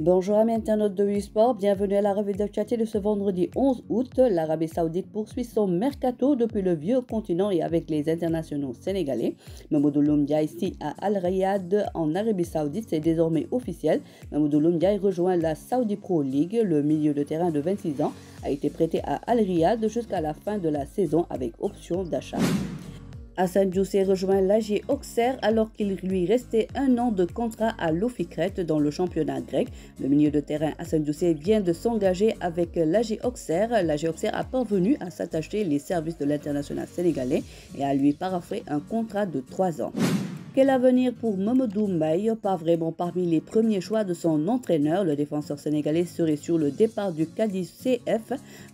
Bonjour amis internautes de Sport, bienvenue à la revue d'actualité de ce vendredi 11 août. L'Arabie Saoudite poursuit son mercato depuis le vieux continent et avec les internationaux sénégalais. Mamadou Ndiaye signe à Al Riyad en Arabie Saoudite, c'est désormais officiel. Mamadou Ndiaye rejoint la Saudi Pro League. Le milieu de terrain de 26 ans a été prêté à Al Riyad jusqu'à la fin de la saison avec option d'achat. Hassan Djousset rejoint l'AG Auxerre alors qu'il lui restait un an de contrat à l'Ofikret dans le championnat grec. Le milieu de terrain Hassan Djousset vient de s'engager avec l'AG Auxerre. L'AG Auxerre a parvenu à s'attacher les services de l'international sénégalais et à lui paraphrer un contrat de 3 ans. Quel avenir pour Mamadou Mbaye? Pas vraiment parmi les premiers choix de son entraîneur. Le défenseur sénégalais serait sur le départ du Cadiz CF.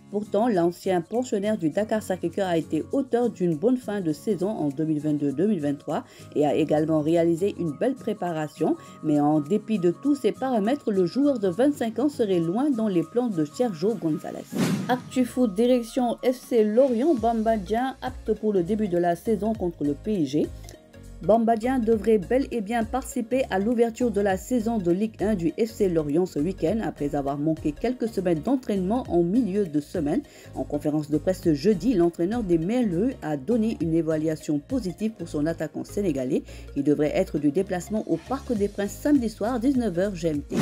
Pourtant, l'ancien pensionnaire du Dakar Sacré-Cœur a été auteur d'une bonne fin de saison en 2022-2023 et a également réalisé une belle préparation. Mais en dépit de tous ces paramètres, le joueur de 25 ans serait loin dans les plans de Sergio González. Actu Foot direction FC Lorient, Bamba Dieng apte pour le début de la saison contre le PSG. Bamba Dieng devrait bel et bien participer à l'ouverture de la saison de Ligue 1 du FC Lorient ce week-end après avoir manqué quelques semaines d'entraînement en milieu de semaine. En conférence de presse ce jeudi, l'entraîneur des Merleux a donné une évaluation positive pour son attaquant sénégalais qui devrait être du déplacement au Parc des Princes samedi soir 19h GMT.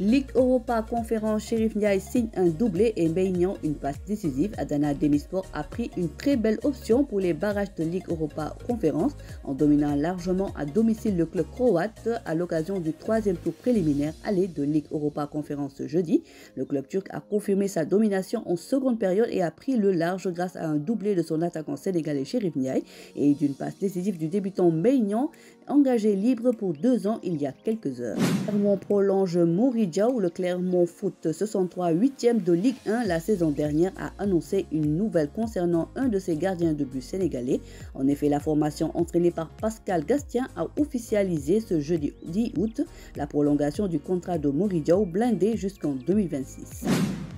Ligue Europa Conférence, Chérif Ndiaye signe un doublé et Mbaye Niang une passe décisive. Adana Demirspor a pris une très belle option pour les barrages de Ligue Europa Conférence en dominant largement à domicile le club croate à l'occasion du 3e tour préliminaire aller de Ligue Europa Conférence ce jeudi. Le club turc a confirmé sa domination en seconde période et a pris le large grâce à un doublé de son attaquant sénégalais Chérif Ndiaye et d'une passe décisive du débutant Mbaye Niang engagé libre pour 2 ans il y a quelques heures. Clermont prolonge Mory Diaw. Le Clermont Foot 63 8e de Ligue 1 la saison dernière a annoncé une nouvelle concernant un de ses gardiens de but sénégalais. En effet, la formation entraînée par Pascal Gastien a officialisé ce jeudi 10 août la prolongation du contrat de Mory Diaw blindé jusqu'en 2026.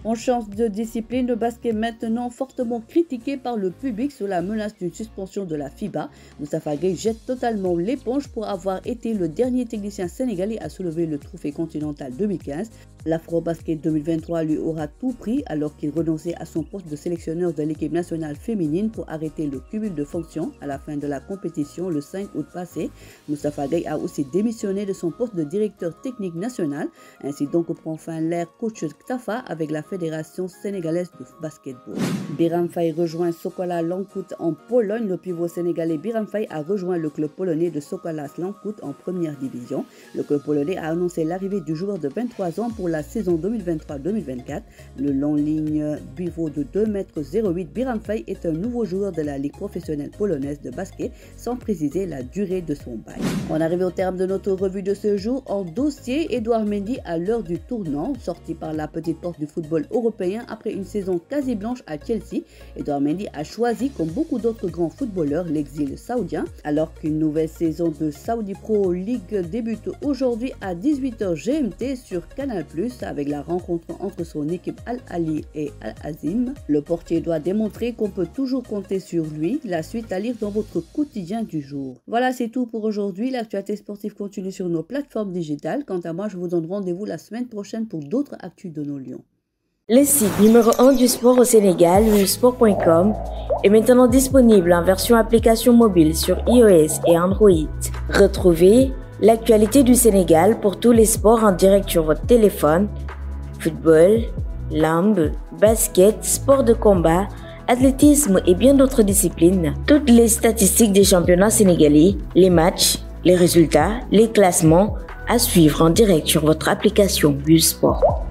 En chance de discipline, le basket maintenant fortement critiqué par le public sous la menace d'une suspension de la FIBA. Moustapha Gueye jette totalement l'éponge pour avoir été le dernier technicien sénégalais à soulever le trophée continental 2015. L'Afro-Basket 2023 lui aura tout pris alors qu'il renonçait à son poste de sélectionneur de l'équipe nationale féminine pour arrêter le cumul de fonctions à la fin de la compétition le 5 août passé. Moustapha Gueye a aussi démissionné de son poste de directeur technique national. Ainsi donc prend fin l'ère coach Tafa avec la Fédération sénégalaise de basketball. Biram Faye rejoint Sokola Lankut en Pologne. Le pivot sénégalais Biram Faye a rejoint le club polonais de Sokola Lankut en première division. Le club polonais a annoncé l'arrivée du joueur de 23 ans pour la saison 2023-2024. Le long ligne pivot de 2,08 m, Biram Faye est un nouveau joueur de la Ligue professionnelle polonaise de basket sans préciser la durée de son bail. On arrive au terme de notre revue de ce jour. En dossier, Edouard Mendy à l'heure du tournant, sorti par la petite porte du football européen après une saison quasi blanche à Chelsea. Edouard Mendy a choisi, comme beaucoup d'autres grands footballeurs, l'exil saoudien. Alors qu'une nouvelle saison de Saudi Pro League débute aujourd'hui à 18h GMT sur Canal+, avec la rencontre entre son équipe Al Ahly et Al Azim. Le portier doit démontrer qu'on peut toujours compter sur lui. La suite à lire dans votre quotidien du jour. Voilà, c'est tout pour aujourd'hui. L'actualité sportive continue sur nos plateformes digitales. Quant à moi, je vous donne rendez-vous la semaine prochaine pour d'autres actus de nos Lions. Le site numéro 1 du sport au Sénégal, wsport.com, est maintenant disponible en version application mobile sur iOS et Android. Retrouvez l'actualité du Sénégal pour tous les sports en direct sur votre téléphone. Football, lambe, basket, sport de combat, athlétisme et bien d'autres disciplines. Toutes les statistiques des championnats sénégalais, les matchs, les résultats, les classements à suivre en direct sur votre application Sport.